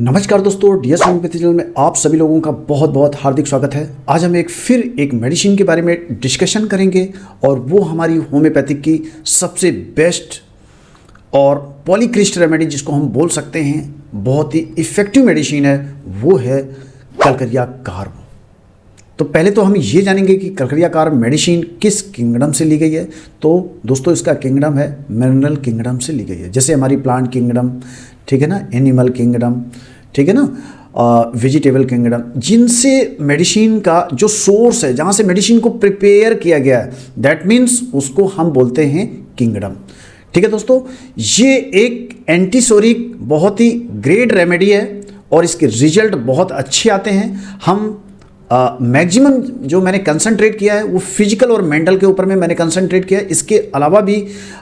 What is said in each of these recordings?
नमस्कार दोस्तों, DS homeopathy channel में आप सभी लोगों का बहुत बहुत हार्दिक स्वागत है। आज हम फिर एक मेडिसिन के बारे में डिस्कशन करेंगे और वो हमारी होम्योपैथिक की सबसे बेस्ट और पॉलीक्रिस्ट रेमेडी जिसको हम बोल सकते हैं बहुत ही इफ़ेक्टिव मेडिसिन है, वो है कलकरिया कार्ब। तो पहले तो हम ये जानेंगे कि कलकरिया कार्ब मेडिसिन किस किंगडम से ली गई है। तो दोस्तों इसका किंगडम है मिनरल किंगडम से ली गई है, जैसे हमारी प्लांट किंगडम, ठीक है ना, एनिमल किंगडम, ठीक है ना, वेजिटेबल किंगडम, जिनसे मेडिसिन का जो सोर्स है, जहाँ से मेडिसिन को प्रिपेयर किया गया है, दैट मीन्स उसको हम बोलते हैं किंगडम। ठीक है दोस्तों, ये एक एंटीसोरिक बहुत ही ग्रेट रेमेडी है और इसके रिजल्ट बहुत अच्छे आते हैं। हम मैक्सिमम जो मैंने कंसंट्रेट किया है वो फिजिकल और मेंटल के ऊपर में मैंने कंसंट्रेट किया है। इसके अलावा भी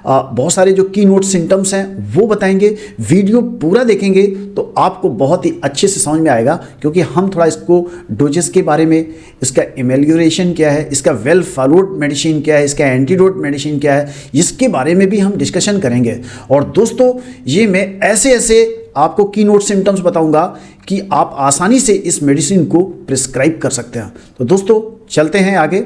बहुत सारे जो की नोट सिम्टम्स हैं वो बताएंगे। वीडियो पूरा देखेंगे तो आपको बहुत ही अच्छे से समझ में आएगा, क्योंकि हम थोड़ा इसको डोजेस के बारे में, इसका एमेलियोरेशन क्या है, इसका वेल फॉलोड मेडिसिन क्या है, इसका एंटीडोट मेडिसिन क्या है, इसके बारे में भी हम डिस्कशन करेंगे। और दोस्तों ये मैं ऐसे आपको की नोट सिम्टम्स बताऊंगा कि आप आसानी से इस मेडिसिन को प्रिस्क्राइब कर सकते हैं। तो दोस्तों चलते हैं आगे।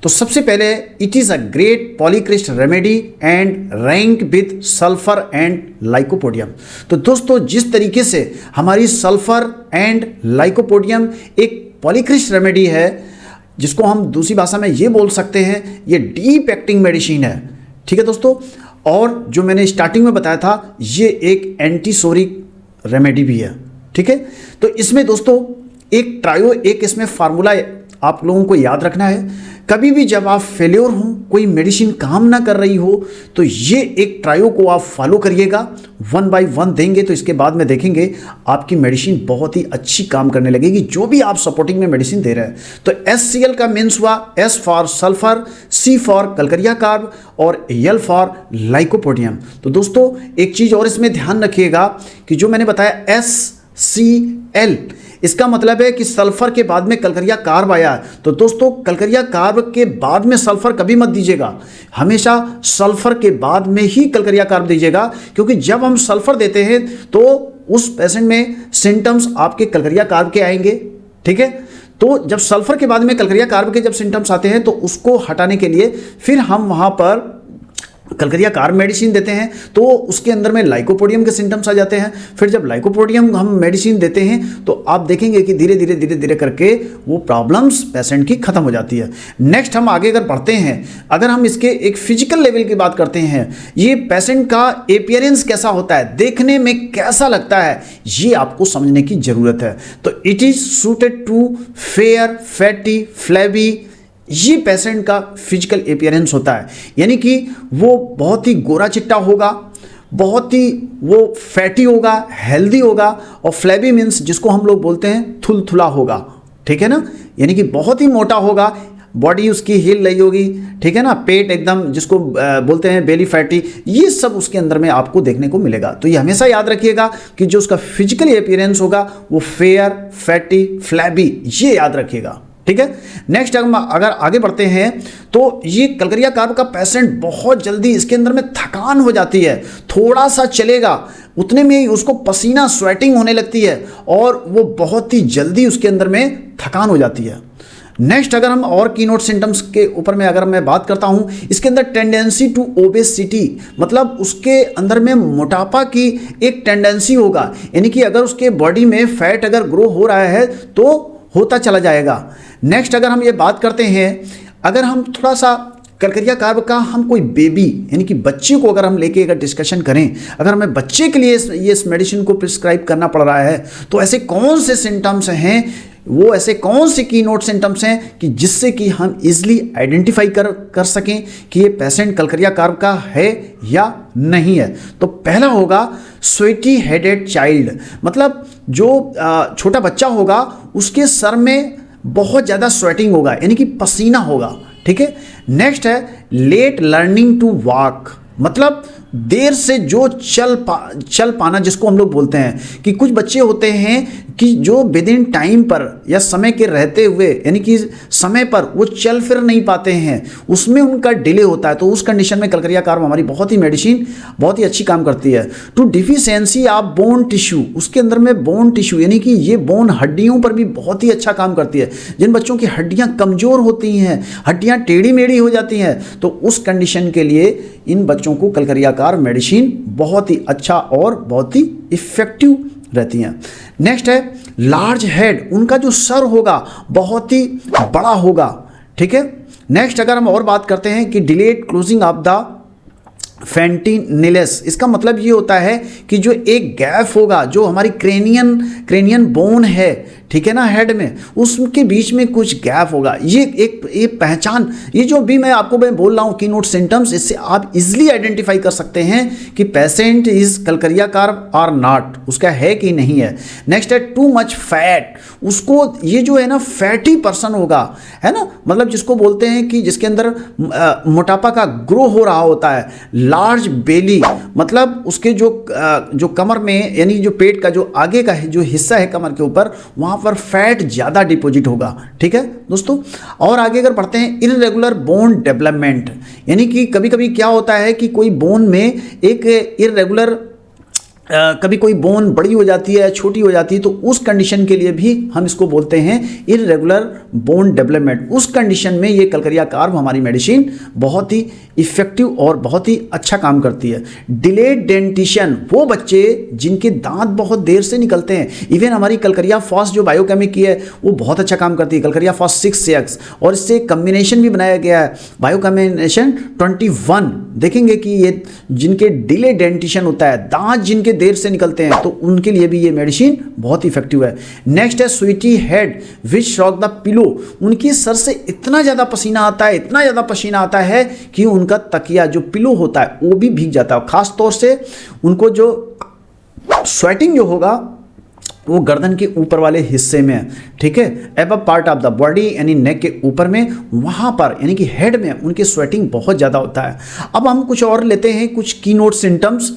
तो सबसे पहले, it is a great polycrest remedy and rank with sulphur and lycopodium. तो दोस्तों जिस तरीके से हमारी सल्फर एंड लाइकोपोडियम एक पॉलीक्रिस्ट रेमेडी है, जिसको हम दूसरी भाषा में ये बोल सकते हैं ये डीप एक्टिंग मेडिसिन है। ठीक है दोस्तों, और जो मैंने स्टार्टिंग में बताया था ये एक एंटीसोरिक रेमेडी भी है। ठीक है, तो इसमें दोस्तों एक इसमें फार्मूला आप लोगों को याद रखना है। कभी भी जब आप फेल्योर हो, कोई मेडिसिन काम ना कर रही हो, तो ये एक ट्रायो को आप फॉलो करिएगा। 1 बाय 1 देंगे तो इसके बाद में देखेंगे आपकी मेडिसिन बहुत ही अच्छी काम करने लगेगी, जो भी आप सपोर्टिंग में मेडिसिन दे रहे हैं। तो HCl का मीन्स हुआ S for sulphur, C for calcarea carb और L फॉर लाइकोपोडियम। तो दोस्तों एक चीज़ और इसमें ध्यान रखिएगा कि जो मैंने बताया HCl, इसका मतलब है कि सल्फर के बाद में कलकरिया कार्ब आया है। तो दोस्तों कलकरिया कार्ब के बाद में सल्फर कभी मत दीजिएगा, हमेशा सल्फर के बाद में ही कलकरिया कार्ब दीजिएगा, क्योंकि जब हम सल्फर देते हैं तो उस पेशेंट में सिम्टम्स आपके कलकरिया कार्ब के आएंगे। ठीक है, तो जब सल्फर के बाद में कलकरिया कार्ब के जब सिम्टम्स आते हैं तो उसको हटाने के लिए फिर हम वहाँ पर कलकरिया कार्ब मेडिसिन देते हैं, तो उसके अंदर में लाइकोपोडियम के सिम्टम्स आ जाते हैं। फिर जब लाइकोपोडियम हम मेडिसिन देते हैं तो आप देखेंगे कि धीरे धीरे करके वो प्रॉब्लम्स पेशेंट की खत्म हो जाती है। नेक्स्ट हम आगे अगर बढ़ते हैं, अगर हम इसके एक फिजिकल लेवल की बात करते हैं, ये पेशेंट का अपीयरेंस कैसा होता है, देखने में कैसा लगता है, ये आपको समझने की जरूरत है। तो it is suited to fair, fatty, flabby, ये पेशेंट का फिजिकल अपीयरेंस होता है, यानी कि वो बहुत ही गोरा चिट्टा होगा, बहुत ही वो फैटी होगा, हेल्दी होगा, और फ्लैबी मीन्स जिसको हम लोग बोलते हैं थुलथुला होगा। ठीक है ना, यानी कि बहुत ही मोटा होगा, बॉडी उसकी हिल रही होगी, ठीक है ना, पेट एकदम जिसको बोलते हैं बेली फैटी, ये सब उसके अंदर में आपको देखने को मिलेगा। तो ये हमेशा याद रखिएगा कि जो उसका फिजिकल अपीयरेंस होगा वो फेयर, फैटी, फ्लैबी, ये याद रखिएगा। ठीक है, नेक्स्ट हम अगर आगे बढ़ते हैं तो ये कलकरिया कार्ब का पेशेंट बहुत जल्दी इसके अंदर में थकान हो जाती है, थोड़ा सा चलेगा उतने में ही उसको पसीना, स्वेटिंग होने लगती है और वो बहुत ही जल्दी उसके अंदर में थकान हो जाती है। नेक्स्ट अगर हम और की नोट सिम्टम्स के ऊपर में अगर मैं बात करता हूं, इसके अंदर टेंडेंसी टू ओबेसिटी, मतलब उसके अंदर में मोटापा की एक टेंडेंसी होगा, यानी कि अगर उसके बॉडी में फैट अगर ग्रो हो रहा है तो होता चला जाएगा। नेक्स्ट अगर हम ये बात करते हैं, अगर हम थोड़ा सा कलकरिया कार्ब का हम कोई बेबी यानी कि बच्चे को अगर हम लेके अगर डिस्कशन करें, अगर हमें बच्चे के लिए ये इस मेडिसिन को प्रिस्क्राइब करना पड़ रहा है, तो ऐसे कौन से सिम्टम्स हैं, वो ऐसे कौन से की नोट सिम्टम्स हैं कि जिससे कि हम इजीली आइडेंटिफाई कर सकें कि ये पेशेंट कलकरिया कार्ब का है या नहीं है। तो पहला होगा स्वेटी हेडेड चाइल्ड, मतलब जो छोटा बच्चा होगा उसके सर में बहुत ज़्यादा स्वेटिंग होगा, यानी कि पसीना होगा। ठीक है, नेक्स्ट है लेट लर्निंग टू वॉक, मतलब देर से जो चल पाना जिसको हम लोग बोलते हैं, कि कुछ बच्चे होते हैं कि जो विद इन टाइम पर या समय के रहते हुए यानी कि समय पर वो चल फिर नहीं पाते हैं, उसमें उनका डिले होता है। तो उस कंडीशन में कलकरिया कार्ब हमारी बहुत ही मेडिसिन बहुत ही अच्छी काम करती है। To deficiency of bone tissue, उसके अंदर में बोन टिश्यू यानी कि ये बोन हड्डियों पर भी बहुत ही अच्छा काम करती है। जिन बच्चों की हड्डियां कमजोर होती हैं, हड्डियां टेढ़ी मेढ़ी हो जाती हैं, तो उस कंडीशन के लिए इन बच्चों को कलकरिया कार्ब मेडिसिन बहुत ही अच्छा और बहुत ही इफेक्टिव रहती हैं। नेक्स्ट है लार्ज हेड, उनका जो सर होगा बहुत ही बड़ा होगा, ठीक है। नेक्स्ट अगर हम और बात करते हैं कि डिलेड क्लोजिंग ऑफ द फेंटिनिलस, इसका मतलब ये होता है कि जो एक गैप होगा जो हमारी क्रेनियन बोन है, ठीक है ना, हेड में, उसके बीच में कुछ गैप होगा। ये पहचान, ये जो भी मैं आपको बोल रहा हूँ की नोट सिम्टम्स, इससे आप इजिली आइडेंटिफाई कर सकते हैं कि पेशेंट इज कलकरिया कार्ब और नॉट, उसका है कि नहीं है। नेक्स्ट है टू मच फैट, उसको ये जो है ना फैटी पर्सन होगा, है ना, मतलब जिसको बोलते हैं कि जिसके अंदर मोटापा का ग्रो हो रहा होता है। लार्ज बेली, मतलब उसके जो कमर में यानी जो पेट का जो आगे का जो हिस्सा है कमर के ऊपर, वहाँ पर फैट ज़्यादा डिपॉजिट होगा, ठीक है दोस्तों। और आगे अगर बढ़ते हैं, इररेगुलर बोन डेवलपमेंट, यानी कि कभी कभी क्या होता है कि कोई बोन में एक इररेगुलर कभी कोई बोन बड़ी हो जाती है, छोटी हो जाती है, तो उस कंडीशन के लिए भी हम इसको बोलते हैं इररेगुलर बोन डेवलपमेंट। उस कंडीशन में ये कलकरिया कार्ब हमारी मेडिसिन बहुत ही इफेक्टिव और बहुत ही अच्छा काम करती है। डिलेड डेंटिशन, वो बच्चे जिनके दांत बहुत देर से निकलते हैं, इवन हमारी कलकरिया फॉस जो बायोकेमिक है वो बहुत अच्छा काम करती है, कलकरिया फॉस 6X, और इससे कम्बिनेशन भी बनाया गया है बायो कम्बिनेशन 21। देखेंगे कि ये जिनके डिले डेंटिशन होता है, दांत जिनके देर से निकलते हैं, तो उनके लिए भी ये मेडिसिन बहुत इफेक्टिव है। नेक्स्ट है sweaty head which soak the pillow, उनकी सर से इतना ज़्यादा पसीना आता है, इतना ज़्यादा पसीना आता है कि उनका तकिया जो पिलो होता है वो भी भीग जाता है। खास तौर से उनको जो स्वेटिंग जो होगा वो गर्दन के ऊपर वाले हिस्से में, ठीक है, above part of the body यानी नेक के ऊपर में, वहाँ पर यानी कि हेड में उनकी स्वेटिंग बहुत ज़्यादा होता है। अब हम कुछ और लेते हैं, कुछ कीनोट सिम्टम्स।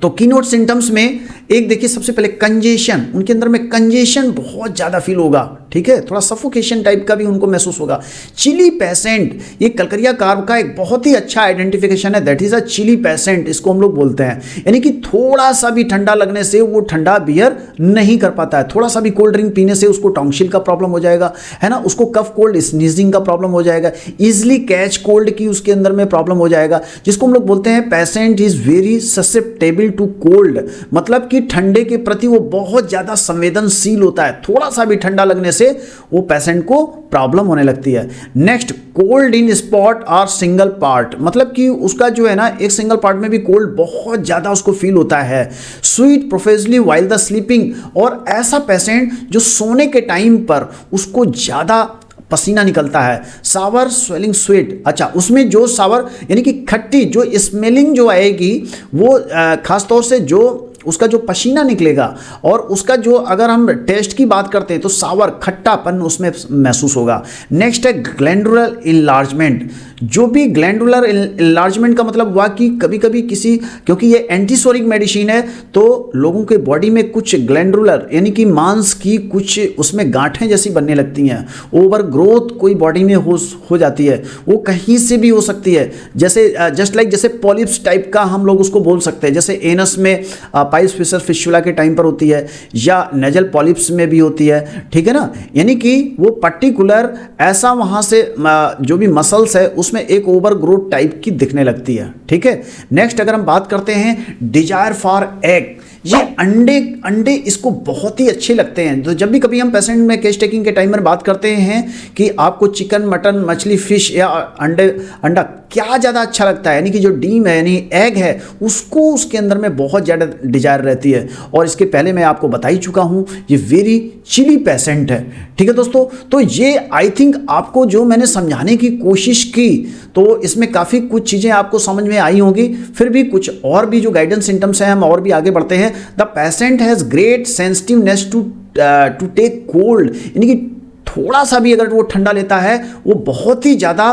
तो कीनोट सिम्टम्स में एक देखिए, सबसे पहले कंजेशन, उनके अंदर में कंजेशन बहुत ज़्यादा फील होगा, ठीक है, थोड़ा सफोकेशन टाइप का भी उनको महसूस होगा। चिली पेशेंट, ये कलकरिया कार्ब का एक बहुत ही अच्छा आइडेंटिफिकेशन है, that is a chilly patient, इसको हम लोग बोलते हैं। यानी कि थोड़ा सा भी ठंडा लगने से वो ठंडा बियर नहीं कर पाता है, थोड़ा सा भी कोल्ड ड्रिंक पीने से उसको टॉन्सिल का प्रॉब्लम हो जाएगा, है ना, उसको कफ कोल्ड स्नीजिंग का प्रॉब्लम हो जाएगा, इजिली कैच कोल्ड की उसके अंदर में प्रॉब्लम हो जाएगा, जिसको हम लोग बोलते हैं patient is very susceptible to cold, मतलब कि ठंडे के प्रति वो बहुत ज़्यादा संवेदनशील होता है, थोड़ा सा भी ठंडा लगने से वो पेशेंट को प्रॉब्लम होने लगती है। नेक्स्ट कोल्ड इन स्पॉट और सिंगल पार्ट, मतलब कि उसका जो है ना एक सिंगल पार्ट में भी कोल्ड बहुत ज़्यादा उसको फील होता है। स्वीट प्रोफेसली वाइल द स्लीपिंग, और ऐसा पेशेंट जो सोने के टाइम पर उसको ज़्यादा पसीना निकलता है। सावर स्वेलिंग स्वीट, अच्छा उसमें जो सावर यानी कि खट्टी जो स्मेलिंग जो आएगी वो खास तौर से जो उसका जो पसीना निकलेगा और उसका जो अगर हम टेस्ट की बात करते हैं तो सावर खट्टापन उसमें महसूस होगा। नेक्स्ट है ग्लैंडुलर इनलार्जमेंट, जो भी ग्लैंडुलर इनलार्जमेंट का मतलब हुआ कि कभी कभी किसी, क्योंकि ये एंटीसोरिक मेडिसिन है, तो लोगों के बॉडी में कुछ ग्लैंडुलर यानी कि मांस की कुछ उसमें गांठें जैसी बनने लगती हैं, ओवर ग्रोथ कोई बॉडी में हो जाती है, वो कहीं से भी हो सकती है, जैसे जस्ट लाइक जैसे पॉलिप्स टाइप का हम लोग उसको बोल सकते हैं, जैसे एनस में पाइल्स फिशर फिस्टुला के टाइम पर होती है, या नेजल पॉलिप्स में भी होती है, ठीक है ना, यानी कि वो पर्टिकुलर ऐसा वहाँ से जो भी मसल्स है उसमें एक ओवर ग्रोथ टाइप की दिखने लगती है, ठीक है। नेक्स्ट अगर हम बात करते हैं डिजायर फॉर एग, ये अंडे इसको बहुत ही अच्छे लगते हैं। तो जब भी कभी हम पेशेंट में केस टेकिंग के टाइम में बात करते हैं कि आपको चिकन, मटन, मछली, फिश या अंडा क्या ज़्यादा अच्छा लगता है, यानी कि जो डीम है यानी एग है उसको उसके अंदर में बहुत ज़्यादा डिजायर रहती है। और इसके पहले मैं आपको बता ही चुका हूँ ये वेरी चिली पेशेंट है, ठीक है दोस्तों। तो ये आई थिंक आपको जो मैंने समझाने की कोशिश की तो इसमें काफ़ी कुछ चीज़ें आपको समझ में आई होंगी। फिर भी कुछ और भी जो गाइडेंस सिम्टम्स हैं हम और भी आगे बढ़ते हैं। The patient has great sensitiveness to take cold, यानी कि थोड़ा सा भी अगर वो ठंडा लेता है वो बहुत ही ज़्यादा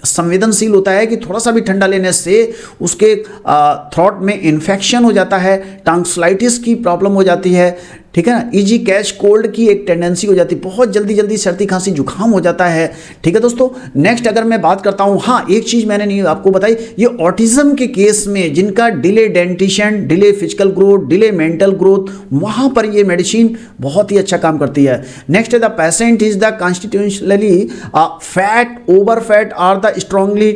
संवेदनशील होता है कि थोड़ा सा भी ठंडा लेने से उसके थ्रोट में इन्फेक्शन हो जाता है, टॉन्सिलाइटिस की प्रॉब्लम हो जाती है, ठीक है ना, इजी कैच कोल्ड की एक टेंडेंसी हो जाती है, बहुत जल्दी जल्दी सर्दी खांसी जुकाम हो जाता है। ठीक है दोस्तों, नेक्स्ट अगर मैं बात करता हूँ, हाँ एक चीज़ मैंने नहीं आपको बताई, ये ऑटिज्म के केस में जिनका delay dentition, delay physical growth, delay mental growth, वहाँ पर ये मेडिसिन बहुत ही अच्छा काम करती है। Next the patient is the constitutionally fat, over fat are the strongly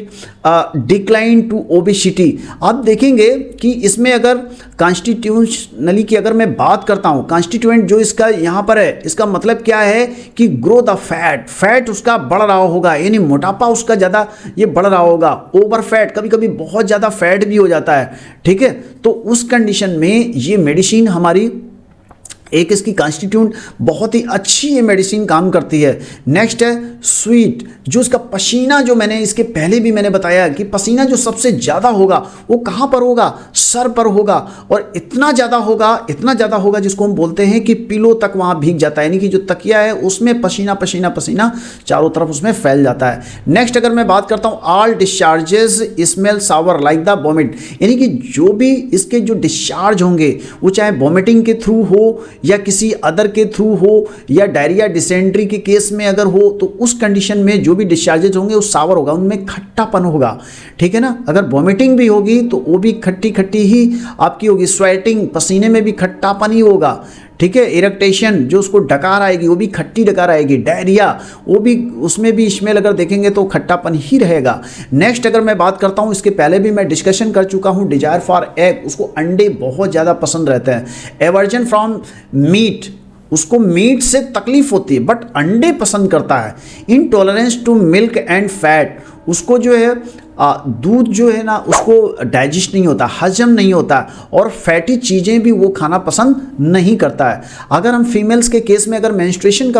decline to obesity. आप देखेंगे कि इसमें अगर कॉन्स्टिट्यूशनली की अगर मैं बात करता हूँ, कॉन्स्टिट्यूएंट जो इसका यहाँ पर है, इसका मतलब क्या है कि ग्रो द फैट, फैट उसका बढ़ रहा होगा, यानी मोटापा उसका ज़्यादा ये बढ़ रहा होगा। ओवर फैट, कभी कभी बहुत ज़्यादा फैट भी हो जाता है, ठीक है, तो उस कंडीशन में ये मेडिसिन हमारी एक इसकी कॉन्स्टिट्यूंट बहुत ही अच्छी ये मेडिसिन काम करती है। नेक्स्ट है स्वीट, जो इसका पसीना, जो मैंने इसके पहले भी मैंने बताया कि पसीना जो सबसे ज़्यादा होगा वो कहाँ पर होगा, सर पर होगा, और इतना ज़्यादा होगा जिसको हम बोलते हैं कि पिलो तक वहाँ भीग जाता है, यानी कि जो तकिया है उसमें पसीना पसीना पसीना चारों तरफ उसमें फैल जाता है। नेक्स्ट अगर मैं बात करता हूँ, all discharges smell sour like the vomit, यानी कि जो भी इसके जो डिस्चार्ज होंगे वो चाहे वॉमिटिंग के थ्रू हो या किसी अदर के थ्रू हो या डायरिया डिसेंट्री के केस में अगर हो, तो उस कंडीशन में जो भी डिस्चार्जेज होंगे वो सावर होगा, उनमें खट्टापन होगा, ठीक है ना। अगर वॉमिटिंग भी होगी तो वो भी खट्टी खट्टी ही आपकी होगी, स्वेटिंग, पसीने में भी खट्टापन ही होगा, ठीक है। इरेक्टेशन, जो उसको डकार आएगी वो भी खट्टी डकार आएगी। डायरिया, वो भी, उसमें भी स्मेल अगर देखेंगे तो खट्टापन ही रहेगा। नेक्स्ट अगर मैं बात करता हूँ, इसके पहले भी मैं डिस्कशन कर चुका हूँ, डिजायर फॉर एग, उसको अंडे बहुत ज़्यादा पसंद रहते हैं। एवर्जन फ्रॉम मीट, उसको मीट से तकलीफ होती है बट अंडे पसंद करता है। Intolerance to milk and fat, उसको जो है दूध जो है ना उसको डाइजेस्ट नहीं होता, हजम नहीं होता, और फैटी चीज़ें भी वो खाना पसंद नहीं करता है। अगर हम फीमेल्स के केस में अगर मेंस्ट्रुएशन का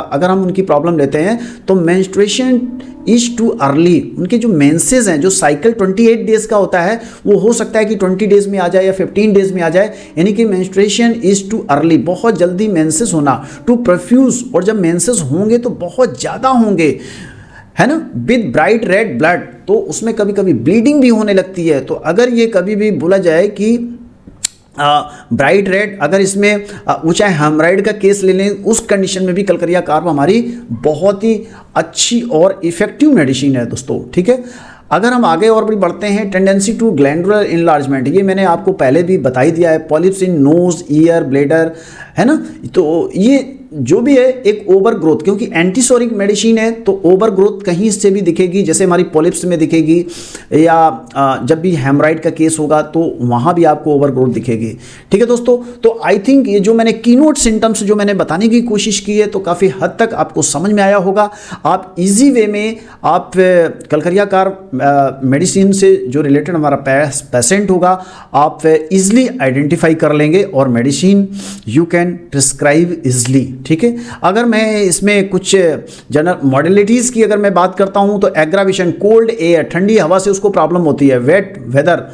अगर हम उनकी प्रॉब्लम लेते हैं तो मेंस्ट्रुएशन इज टू अर्ली, उनके जो मेंसेस हैं, जो साइकिल 28 डेज का होता है वो हो सकता है कि 20 डेज में आ जाए या 15 डेज में आ जाए, यानी कि मेंस्ट्रुएशन इज टू अर्ली, बहुत जल्दी मेंसेस होना। टू प्रोफ्यूज, और जब मेंसेस होंगे तो बहुत ज़्यादा होंगे, है ना, विद ब्राइट रेड ब्लड, तो उसमें कभी कभी ब्लीडिंग भी होने लगती है। तो अगर ये कभी भी बोला जाए कि ब्राइट रेड, अगर इसमें वो चाहे हेमराइड का केस ले लें, उस कंडीशन में भी कलकरिया कार्ब हमारी बहुत ही अच्छी और इफेक्टिव मेडिसिन है दोस्तों, ठीक है। अगर हम आगे और भी बढ़ते हैं, टेंडेंसी टू ग्लैंडुलर इनलार्जमेंट, ये मैंने आपको पहले भी बता ही दिया है, पॉलिप्स इन नोज, ईयर, ब्लेडर, है ना, तो ये जो भी है एक ओवर ग्रोथ, क्योंकि एंटीसोरिक मेडिसिन है तो ओवर ग्रोथ कहीं से भी दिखेगी, जैसे हमारी पॉलिप्स में दिखेगी, या जब भी हेमराइड का केस होगा तो वहाँ भी आपको ओवर ग्रोथ दिखेगी, ठीक है दोस्तों। तो आई थिंक ये जो मैंने कीनोट सिम्टम्स जो मैंने बताने की कोशिश की है तो काफ़ी हद तक आपको समझ में आया होगा। आप इजी वे में आप कलकरिया कार्ब मेडिसिन से जो रिलेटेड हमारा पेशेंट होगा आप इजली आइडेंटिफाई कर लेंगे और medicine you can prescribe easily, ठीक है। अगर मैं इसमें कुछ जनरल मॉडलिटीज़ की अगर मैं बात करता हूं तो एग्रावेशन, कोल्ड एयर, ठंडी हवा से उसको प्रॉब्लम होती है। वेट वेदर,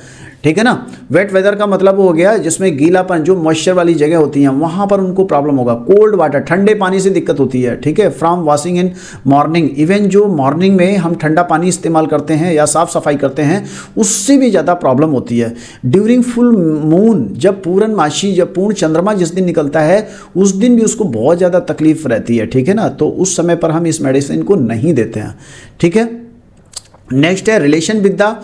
ठीक है ना, वेट वेदर का मतलब हो गया जिसमें गीलापन, जो मॉइस्चर वाली जगह होती हैं वहाँ पर उनको प्रॉब्लम होगा। कोल्ड वाटर, ठंडे पानी से दिक्कत होती है, ठीक है। From washing in morning, even जो मॉर्निंग में हम ठंडा पानी इस्तेमाल करते हैं या साफ़ सफाई करते हैं उससे भी ज़्यादा प्रॉब्लम होती है। ड्यूरिंग फुल मून, जब पूर्णमासी, जब पूर्ण चंद्रमा जिस दिन निकलता है उस दिन भी उसको बहुत ज़्यादा तकलीफ रहती है, ठीक है ना, तो उस समय पर हम इस मेडिसिन को नहीं देते हैं, ठीक है। नेक्स्ट है रिलेशन विद द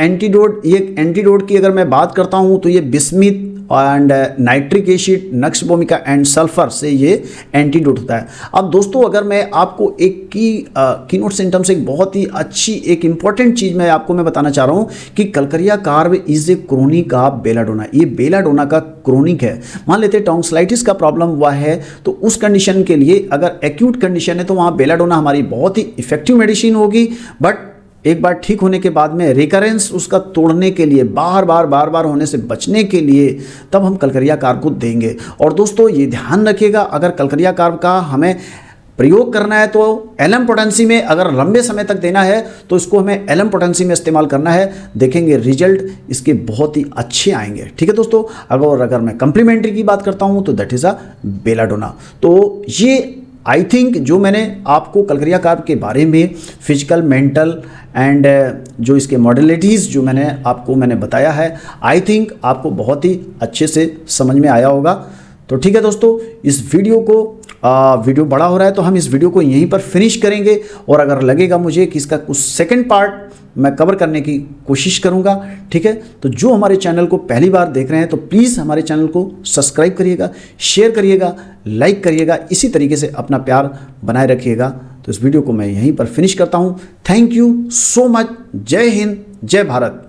एंटीडोट, ये एंटीडोट की अगर मैं बात करता हूँ तो ये bismuth and nitric acid, nux vomica and sulphur से ये एंटीडोट होता है। अब दोस्तों अगर मैं आपको एक कीनोट सिम्टम्स एक बहुत ही अच्छी एक इंपॉर्टेंट चीज़ मैं आपको मैं बताना चाह रहा हूँ कि calcarea carb is a chronic of belladonna, ये बेलाडोना का क्रोनिक है। मान लेते हैं टॉन्सिलाइटिस का प्रॉब्लम हुआ है तो उस कंडीशन के लिए अगर एक्यूट कंडीशन है तो वहाँ बेलाडोना हमारी बहुत ही इफेक्टिव मेडिसिन होगी, बट एक बार ठीक होने के बाद में रिकरेंस उसका तोड़ने के लिए, बार बार होने से बचने के लिए तब हम कलकरिया कार्ब को देंगे। और दोस्तों ये ध्यान रखिएगा, अगर कलकरिया कार्ब का हमें प्रयोग करना है तो एलएम पोटेंसी में, अगर लंबे समय तक देना है तो इसको हमें एलएम पोटेंसी में इस्तेमाल करना है, देखेंगे रिजल्ट इसके बहुत ही अच्छे आएंगे, ठीक है दोस्तों। अगर मैं कम्प्लीमेंट्री की बात करता हूँ तो दैट इज़ अ बेलाडोना। तो ये आई थिंक जो मैंने आपको कलकरिया कार्ब के बारे में फिजिकल, मेंटल एंड जो इसके मॉडलिटीज़ जो मैंने बताया है, आई थिंक आपको बहुत ही अच्छे से समझ में आया होगा। तो ठीक है दोस्तों, इस वीडियो को वीडियो बड़ा हो रहा है तो हम इस वीडियो को यहीं पर फिनिश करेंगे, और अगर लगेगा मुझे कि इसका कुछ सेकंड पार्ट मैं कवर करने की कोशिश करूंगा। ठीक है, तो जो हमारे चैनल को पहली बार देख रहे हैं तो प्लीज़ हमारे चैनल को सब्सक्राइब करिएगा, शेयर करिएगा, लाइक करिएगा, इसी तरीके से अपना प्यार बनाए रखिएगा। तो इस वीडियो को मैं यहीं पर फिनिश करता हूं। Thank you so much. जय हिंद, जय भारत।